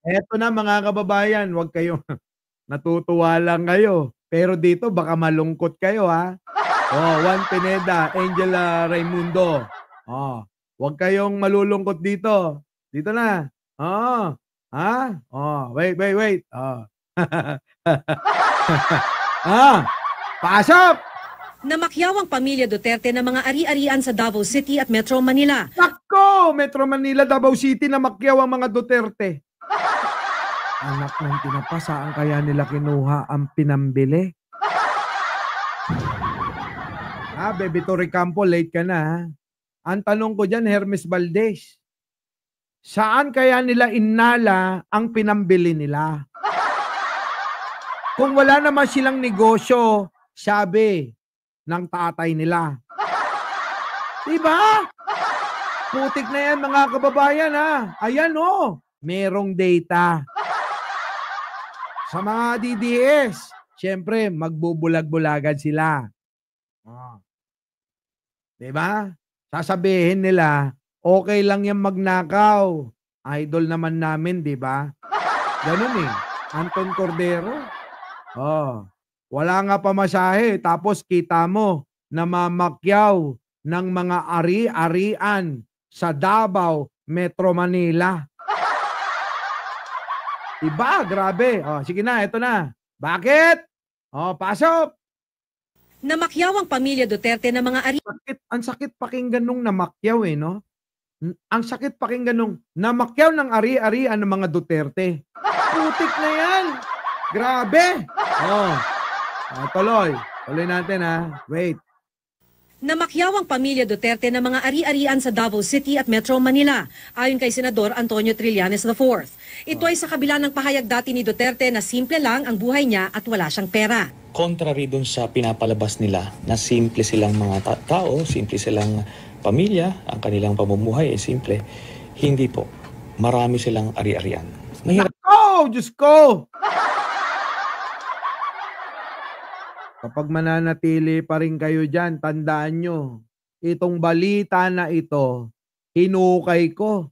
Eto na mga kababayan, wag kayong natutuwa lang kayo. Pero dito baka malungkot kayo ha. Oh, Juan Pineda, Angela Raimundo. Oh, wag kayong malulungkot dito. Dito na. Oh, ha? Oh, wait. Oh. Ah, pasok! Namakyaw ang pamilya Duterte ng mga ari-arian sa Davao City at Metro Manila. Nako, Metro Manila, Davao City na makyaw ang mga Duterte. Anak ng tinapa, saan kaya nila kinuha ang pinambili? Baby Torre Campo, late ka na ha. Ang tanong ko dyan, Hermes Valdez, saan kaya nila inala ang pinambili nila? Kung wala naman silang negosyo, sabi ng tatay nila. Diba? Putik na yan mga kababayan ha. Ayan merong data. Sa mga DDS, syempre magbubulag-bulagan sila. Diba? Sasabihin nila, okay lang yan magnakaw. Idol naman namin, diba? Ganun Anton Cordero. Wala nga pamasahe. Tapos kita mo, namamakyaw ng mga ari-arian sa Davao, Metro Manila. Iba, grabe. Sige na, eto na. Bakit? Pasok. Namakyaw ang pamilya Duterte ng mga ari... Ang sakit pakinggan nung namakyaw no? Ang sakit pakinggan nung namakyaw ng ari-arian ng mga Duterte. Putik na yan. Grabe. Tuloy natin ha. Wait. Namakyaw ang pamilya Duterte ng mga ari-arian sa Davao City at Metro Manila, ayon kay Senador Antonio Trillanes IV. Ito ay sa kabila ng pahayag dati ni Duterte na simple lang ang buhay niya at wala siyang pera. Contrary dun sa pinapalabas nila na simple silang mga tao, simple silang pamilya, ang kanilang pamumuhay ay simple. Hindi po. Marami silang ari-arian. Mahirap. Diyos ko! Kapag mananatili pa rin kayo dyan, tandaan nyo, itong balita na ito, hinukay ko.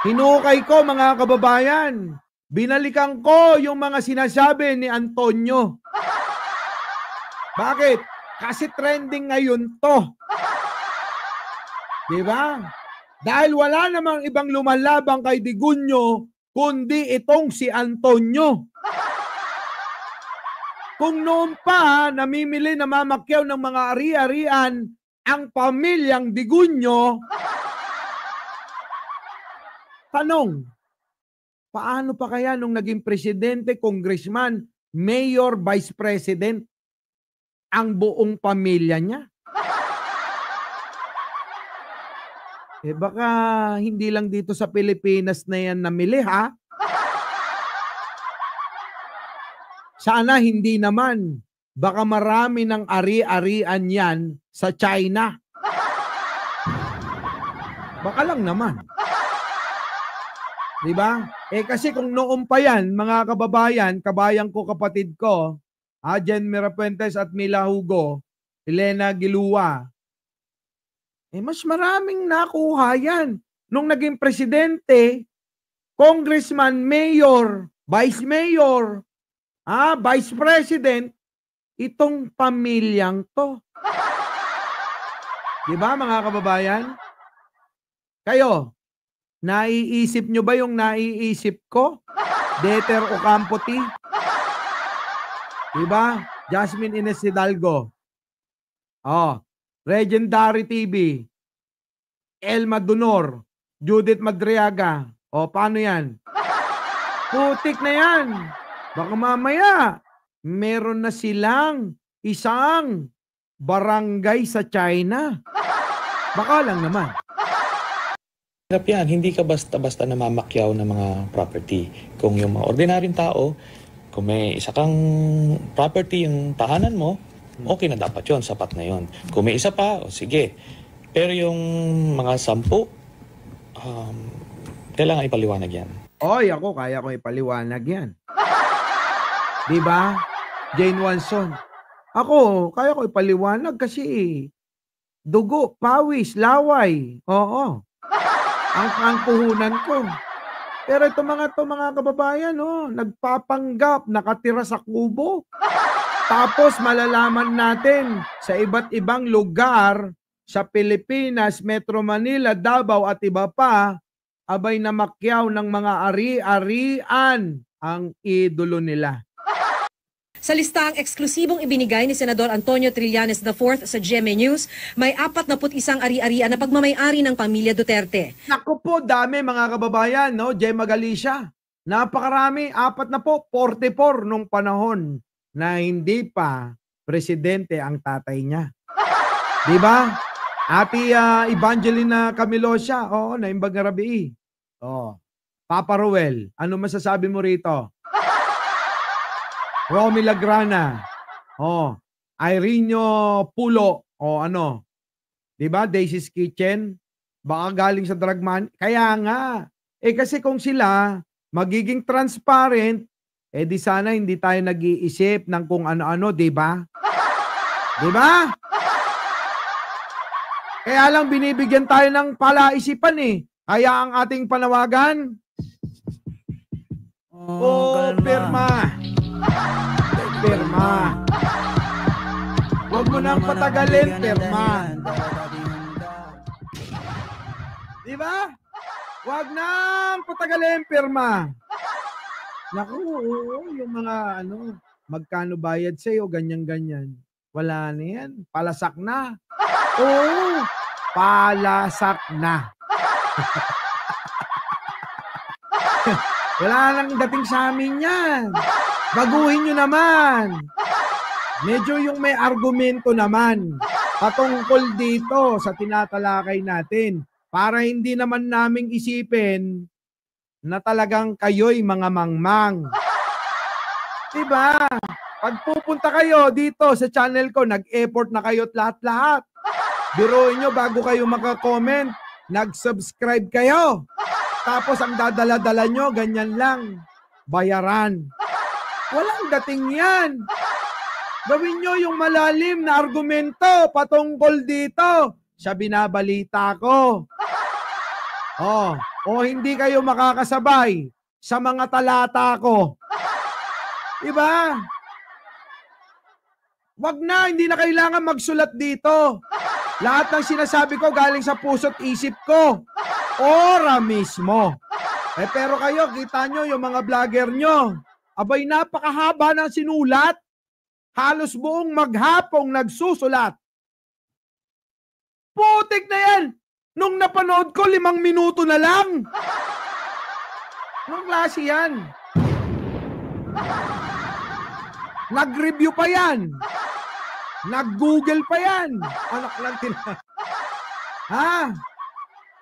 Hinukay ko mga kababayan. Binalikan ko yung mga sinasabi ni Antonio. Bakit? Kasi trending ngayon to. Diba? Dahil wala namang ibang lumalabang kay Digunyo, kundi itong si Antonio. Kung noon pa, namimili na mamakyaw ng mga ari-arian ang pamilyang Digunyo, tanong, paano pa kaya nung naging presidente, congressman, mayor, vice president, ang buong pamilya niya? Baka hindi lang dito sa Pilipinas na yan namili ha? Sana hindi naman. Baka marami ng ari-arian yan sa China. Baka lang naman. Diba? Kasi kung noon pa yan, mga kababayan, kabayan ko, kapatid ko, Jen Mirapuentes at Mila Hugo, Elena Gilua, mas maraming nakuha yan. Nung naging presidente, congressman, mayor, vice mayor, vice president, itong pamilyang to. Diba mga kababayan? Kayo, naiisip nyo ba yung naiisip ko? Deter Ocampo T? Diba? Jasmine Ines Hidalgo. Legendary TV. Elma Dunor. Judith Madriaga. Paano yan? Putik na yan. Baka mamaya, meron na silang isang barangay sa China. Baka lang naman. Hirap yan. Hindi ka basta-basta namamakyaw ng mga property. Kung yung mga ordinaryong tao, kung may isa kang property yung tahanan mo, okay na dapat yon, sapat na yon. Kung may isa pa, sige. Pero yung mga 10, kailangan ipaliwanag yan. Ako kaya ko ipaliwanag yan. Diba? Jane Watson. Ako, kaya ko ipaliwanag kasi dugo, pawis, laway. Oo. Ang puhunan ko. Pero mga kababayan, nagpapanggap, nakatira sa kubo. Tapos malalaman natin sa iba't ibang lugar sa Pilipinas, Metro Manila, Davao at iba pa, abay namakyaw ng mga ari-arian ang idolo nila. Sa listahang eksklusibong ibinigay ni Senador Antonio Trillanes IV sa GMA News, may 41 ari-arian na pagmamay-ari ng pamilya Duterte. Naku po, dami mga kababayan, Gemma Galicia. Napakarami, 44 nung panahon na hindi pa presidente ang tatay niya. Di ba? Ate Evangelina Camilosia, naimbag na rabi. Papa Ruel, ano masasabi mo rito? Romy Lagrana, Irene Pulo, di ba? Daisy's Kitchen, baka galing sa drug man. Kaya nga, kasi kung sila magiging transparent, di sana hindi tayo nag-iisip ng kung ano-ano, di ba? Di ba? Kaya lang binibigyan tayo ng palaisipan Kaya ang ating panawagan, pirma. Pirma. Huwag mo nang patagalin, pirma. Di ba? Huwag nang patagalin, pirma. Naku, yung mga magkano bayad sa'yo, ganyan-ganyan. Wala na yan. Palasak na. Palasak na. Wala nang dating sa amin yan. Baguhin nyo naman. Medyo yung may argumento naman patungkol dito sa tinatalakay natin para hindi naman naming isipin na talagang kayo'y mga mangmang. Diba? Pag pupunta kayo dito sa channel ko, nag-effort na kayo't lahat-lahat. Biruin nyo bago kayo maka-comment, nag-subscribe kayo. Tapos ang dadala-dala nyo, ganyan lang. Bayaran. Walang dating yan. Gawin nyo yung malalim na argumento patungkol dito sa binabalita ko. O hindi kayo makakasabay sa mga talata ko. Diba? Wag na, hindi na kailangan magsulat dito. Lahat ng sinasabi ko galing sa puso't isip ko. Ora mismo. Pero kayo, kita nyo yung mga vlogger nyo. Abay, napakahaba ng sinulat. Halos buong maghapong nagsusulat. Putik na yan! Nung napanood ko, 5 minuto na lang. Anong klase yan? Nag-review pa yan. Nag-google pa yan. Anak lang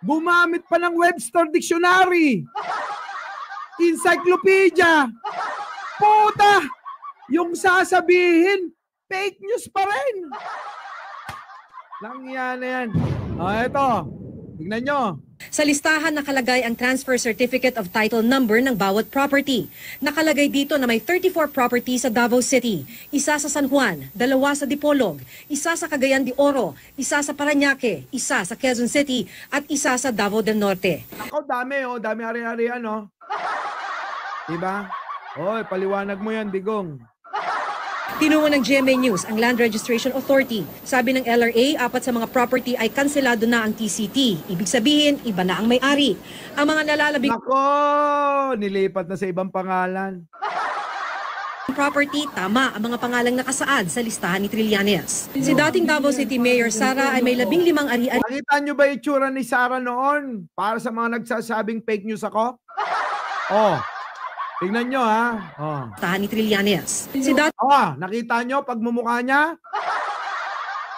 Gumamit pa ng Webster Dictionary. Encyclopedia. Puta! Yung sasabihin, fake news pa rin. Lang yan na yan. Ito. Tignan nyo. Sa listahan nakalagay ang transfer certificate of title number ng bawat property. Nakalagay dito na may 34 properties sa Davao City, isa sa San Juan, 2 sa Dipolog, isa sa Cagayan de Oro, isa sa Parañaque, isa sa Quezon City, at isa sa Davao del Norte. Ako, dami dami ari-arian Diba? Paliwanag mo yan, Digong. Tinungo ng GMA News ang Land Registration Authority. Sabi ng LRA, 4 sa mga property ay kanselado na ang TCT. Ibig sabihin, iba na ang may-ari. Ang mga nalalabing nilipat na sa ibang pangalan. Property, tama ang mga pangalang nakasaad sa listahan ni Trillanes. Si dating Davao City Mayor Sara ay may 15 ari-ari. Nakita nyo ba itsura ni Sara noon? Para sa mga nagsasabing fake news ako? Tingnan nyo Listahan ni Trillanes. Nakita nyo pagmumukha niya?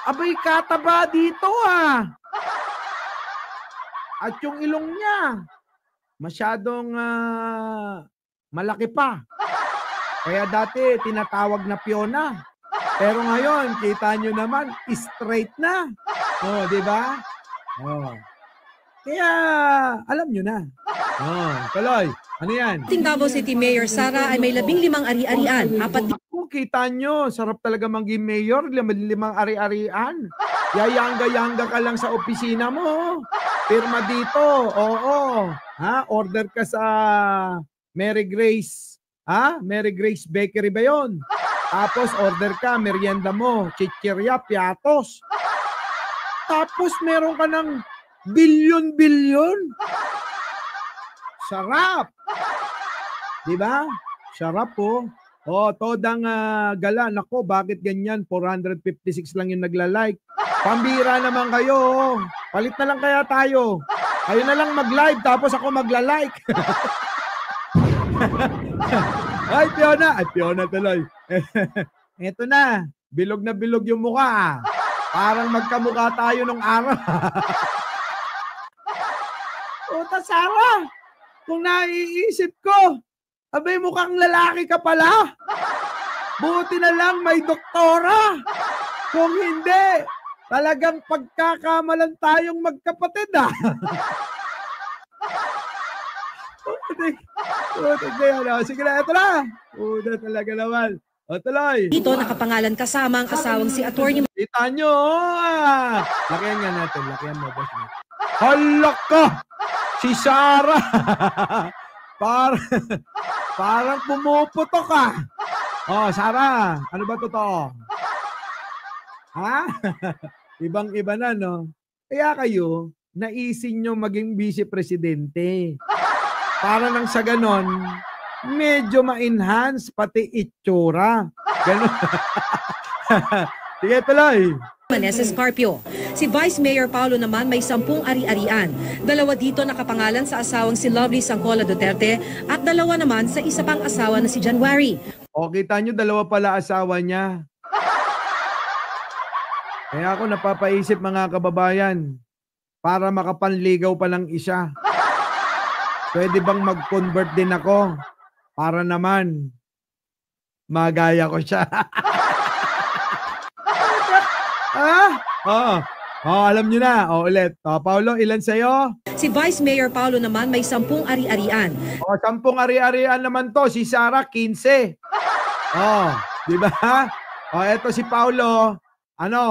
Abay, kataba dito At yung ilong niya, masyadong malaki pa. Kaya dati tinatawag na Fiona. Pero ngayon, kita nyo naman, straight na. Di ba? Kaya, alam nyo na. Tuloy. Ano yan? Dating Davao City Mayor Sara ay may 15 ari-arian. Kita nyo, sarap talaga maging mayor, 15 ari-arian. Yayangga-yangga ka lang sa opisina mo. Pirma dito. Oo. Ha? Order ka sa Mary Grace. Ha? Mary Grace Bakery ba yon? Tapos order ka, merienda mo, chichirya, piatos. Tapos meron ka ng bilyon-bilyon. Sarap. Di ba? Sarap po. Oh, todang gala. Nako, bakit ganyan? 456 lang yung nagla-like. Pambira naman kayo. Oh. Palit na lang kaya tayo. Kayo na lang mag-live tapos ako magla-like. Ay, Fiona. Ay, Fiona tuloy. Eto na. Bilog na bilog yung mukha. Parang magkamukha tayo nung araw. Ota, Sarah. Kung naiisip ko, abay mukhang lalaki ka pala. Buti na lang may doktora. Kung hindi, talagang pagkakamalan tayong magkapatid ah. Sige na, ito na. Una talaga naman. O, tuloy. Dito nakapangalan kasama ang asawang si Atty. Kita nyo. Lakihan nga natin. Lakihan mo, boss. Halak ka! Si Sarah. Parang pumuputok ka. Oh, Sarah. Ano ba totoo? Ha? Ibang-iba na, no? Kaya kayo, naisin nyo maging vice-presidente. Para nang sa ganon, medyo ma-enhance pati itsura. Ganon. Sige, tuloy. Meneses Carpio. Si Vice Mayor Paulo naman may 10 ari-arian. 2 dito nakapangalan sa asawang si Lovely Sangcola Duterte at 2 naman sa isa pang asawa na si January. O, kita nyo, 2 pala asawa niya. Kaya ako napapaisip mga kababayan, para makapanligaw pa ng isa. Pwede bang mag-convert din ako? Para naman, magaya ko siya. Alam nyo na. Ulit. Paulo, ilan sa'yo? Si Vice Mayor Paulo naman may 10 ari-arian. 10 ari-arian naman to. Si Sarah, 15. Di ba? Eto si Paulo, 10.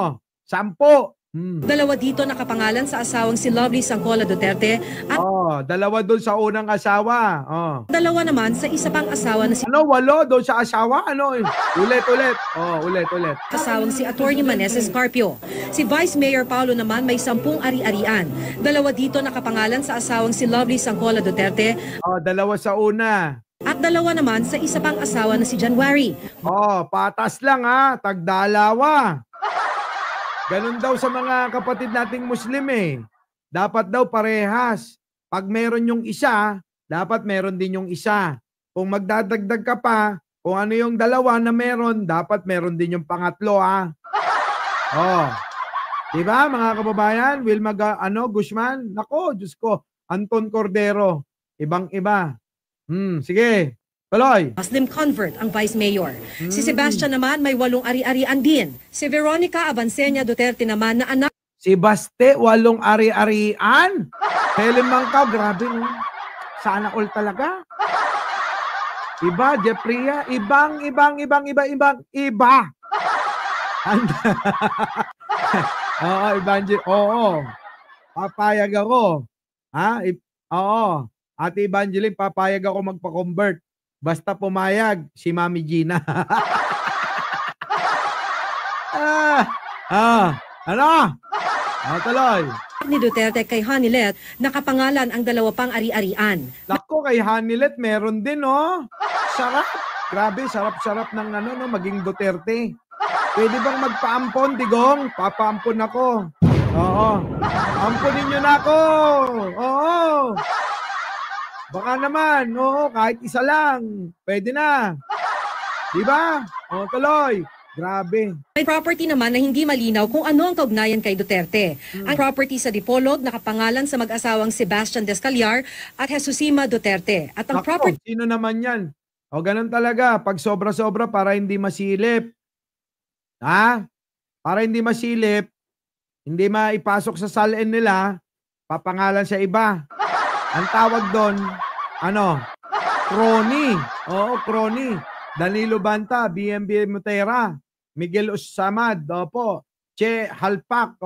2 dito nakapangalan sa asawang si Lovely Sangcola Duterte at 2 doon sa unang asawa. 2 naman sa isa pang asawa na si 8 doon sa asawa. Ulit. Ulit. asawang si Atty. Meneses Carpio. Si Vice Mayor Paulo naman may 10 ari-arian. 2 dito nakapangalan sa asawang si Lovely Sangcola Duterte 2 sa una. at 2 naman sa isa pang asawa na si January. Patas lang tagdalawa. Ganun daw sa mga kapatid nating Muslim eh. Dapat daw parehas. Pag meron yung isa, dapat meron din yung isa. Kung magdadagdag ka pa, kung ano yung 2 na meron, dapat meron din yung pangatlo Diba mga kababayan? Wilma Guzman? Nako, Diyos ko. Anton Cordero. Ibang-iba. Sige. Tuloy. Muslim convert ang Vice Mayor. Si Sebastian naman may 8 ari-arian din. Si Veronica Abancenia Duterte naman na anak Si Baste, 8 ari-arian. Helen Mangkaw, grabe no. Sana all talaga. Iba, Jeffria, ibang. Papayag ako. Ate Evangeline, papayag ako magpa-convert. Basta pumayag si Mami Gina. Tuloy. ni Duterte kay Hanilet, nakapangalan ang 2 pang ari-arian. Nako, kay Hanilet meron din Sarap. Grabe, sarap-sarap ng maging Duterte. Pwede bang magpaampon, Digong? Papaampon ako. Amponin nyo na ako. Baka naman, kahit isa lang. Pwede na. Diba? Tuloy. Grabe. May property naman na hindi malinaw kung ano ang kaugnayan kay Duterte. Ang property sa Dipolog nakapangalan sa mag-asawang Sebastian Descalliar at Jesusima Duterte. At ang property... Sino naman yan? Ganun talaga. Pag sobra-sobra para hindi masilip. Para hindi masilip, hindi maipasok sa salin nila, papangalan sa iba. Ang tawag doon, crony. Crony. Danilo Banta, BMB Mutera, Miguel Usamad, Che Halpak,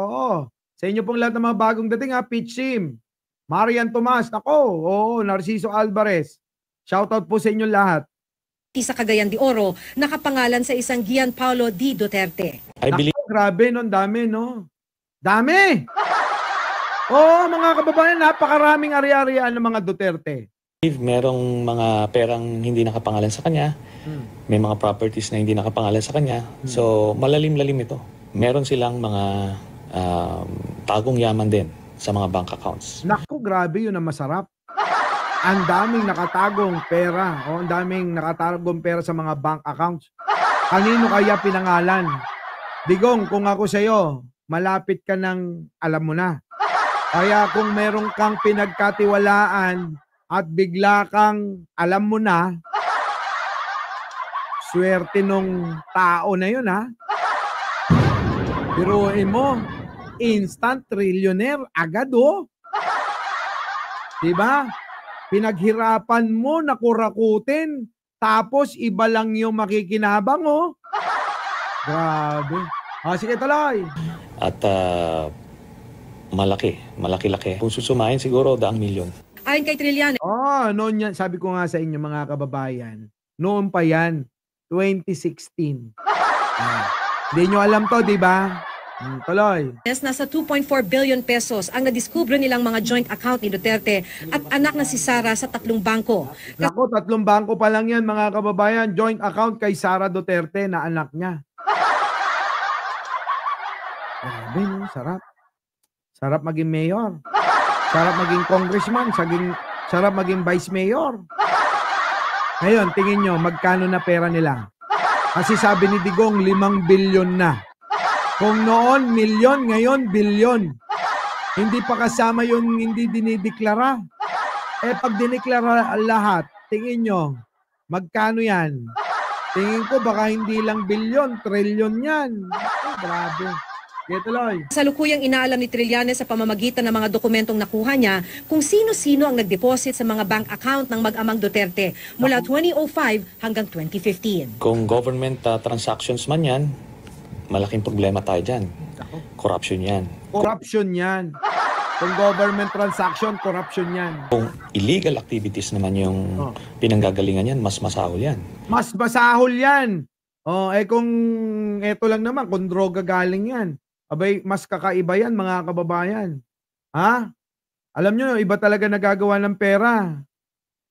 Sa inyo pong lahat ng mga bagong dating, Peach Sim, Marian Tomas, ako, Narciso Alvarez. Shoutout po sa inyo lahat. Sa Cagayan de Oro, nakapangalan sa isang Gianpaolo D. Duterte. I believe Grabe, no? Dami, no? Dami! Mga kababayan, napakaraming ari-arian ng mga Duterte. merong mga perang hindi nakapangalan sa kanya, may mga properties na hindi nakapangalan sa kanya. So, malalim-lalim ito. Meron silang mga tagong yaman din sa mga bank accounts. Naku, grabe yun ang masarap. Ang daming nakatagong pera. Ang daming nakatagong pera sa mga bank accounts. Kanino kaya pinangalan? Digong, kung ako sa'yo, malapit ka ng alam mo na. Kaya kung meron kang pinagkatiwalaan at bigla kang alam mo na, swerte nung tao na yun, ha? Biruin mo, instant trillionaire agad, oh. Diba? Pinaghirapan mo, nakurakutin, tapos iba lang yung makikinabang, oh. Grabe. Sige, tuloy. At malaki-laki. Kung susumahin siguro, 100 milyon. Ayon kay Trillanes, Noon yan, sabi ko nga sa inyo mga kababayan, noon pa yan, 2016. Hindi nyo alam to, di ba? Tuloy. nasa 2.4 billion pesos ang nadiskubre nilang mga joint account ni Duterte at anak na si Sara sa 3 bangko. Naku, 3 bangko pa lang yan mga kababayan, joint account kay Sara Duterte na anak niya. Grabe, no? Sarap. Sarap maging mayor. Sarap maging congressman. Sarap maging vice mayor. Ngayon, tingin nyo, magkano na pera nila? Kasi sabi ni Digong, 5 bilyon na. Kung noon, milyon, ngayon, bilyon. Hindi pa kasama yung hindi dinideklara. Pag dineklara lahat, tingin nyo, magkano yan? Tingin ko baka hindi lang bilyon, trilyon yan. Grabe. Tuloy. Salukuyang inaalam ni Trillanes sa pamamagitan ng mga dokumentong nakuha niya kung sino-sino ang nag-deposit sa mga bank account ng mag-amang Duterte mula 2005 hanggang 2015. Kung government transactions man yan, malaking problema tayo dyan. Corruption yan. Corruption yan. Kung government transaction, corruption yan. Kung illegal activities naman yung pinanggagalingan yan, mas masahol yan. Mas masahol yan. Kung eto lang naman, kung droga galing yan, abay, mas kakaiba yan mga kababayan. Ha? Alam nyo, iba talaga nagagawa ng pera.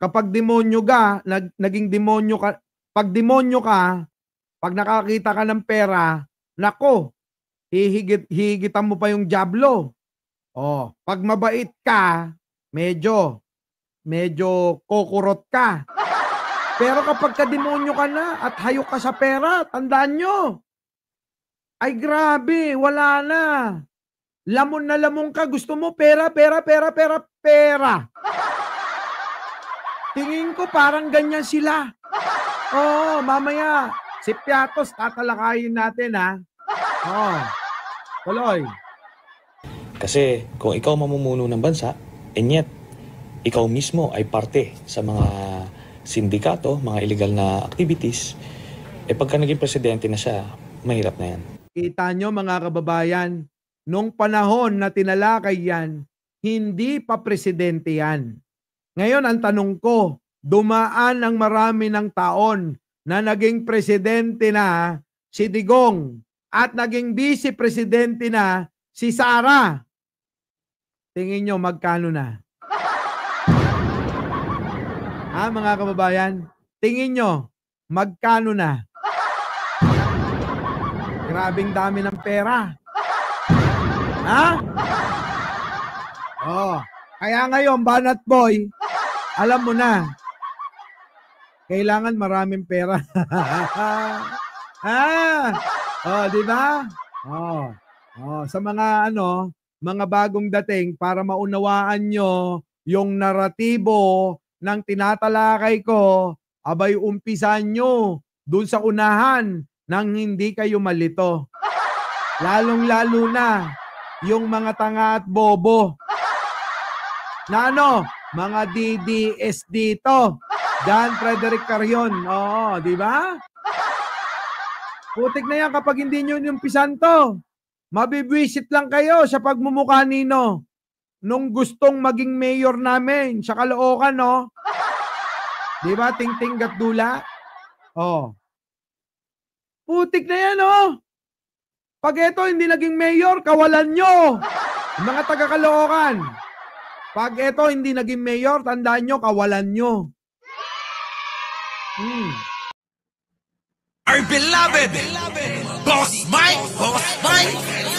Kapag demonyo ka, naging demonyo ka, pag demonyo ka, pag nakakita ka ng pera, nako, hihigitan mo pa yung diablo. Pag mabait ka, medyo kukurot ka. Pero kapag ka-demonyo ka na at hayok ka sa pera, tandaan nyo, ay grabe, wala na. Lamon na lamon ka, gusto mo pera. Tingin ko parang ganyan sila. Mamaya, si Piatos, tatalakayin natin, ha? Tuloy. Kasi kung ikaw mamumuno ng bansa, and yet, ikaw mismo ay parte sa mga sindikato, mga illegal na activities, pagka naging presidente na siya, mahirap na yan. Kita nyo mga kababayan, nung panahon na tinalakay yan, hindi pa presidente yan. Ngayon ang tanong ko, dumaan ang marami ng taon na naging presidente na si Digong at naging vice-presidente na si Sara. Tingin nyo magkano na? Mga kababayan, tingin nyo magkano na? Grabing dami ng pera. Kaya ngayon, Banat Boy, alam mo na, kailangan maraming pera. Di ba? Sa mga mga bagong dating, para maunawaan nyo yung naratibo ng tinatalakay ko, abay umpisan nyo dun sa unahan nang hindi kayo malito. Lalong-lalo na yung mga tanga at bobo. Na mga DDS dito. Dan Frederick Carion. Di ba? Putik na yan kapag hindi nyo inumpisan to. Mabibwisit lang kayo sa pagmumukha nino nung gustong maging mayor namin sa Caloocan, no? Di ba, Tingting Gatdula? Oh. Putik na yan, oh. Pag ito hindi naging mayor, kawalan nyo. Mga taga Caloocan. Pag ito hindi naging mayor, tandaan nyo, kawalan nyo. Our beloved Boss Mike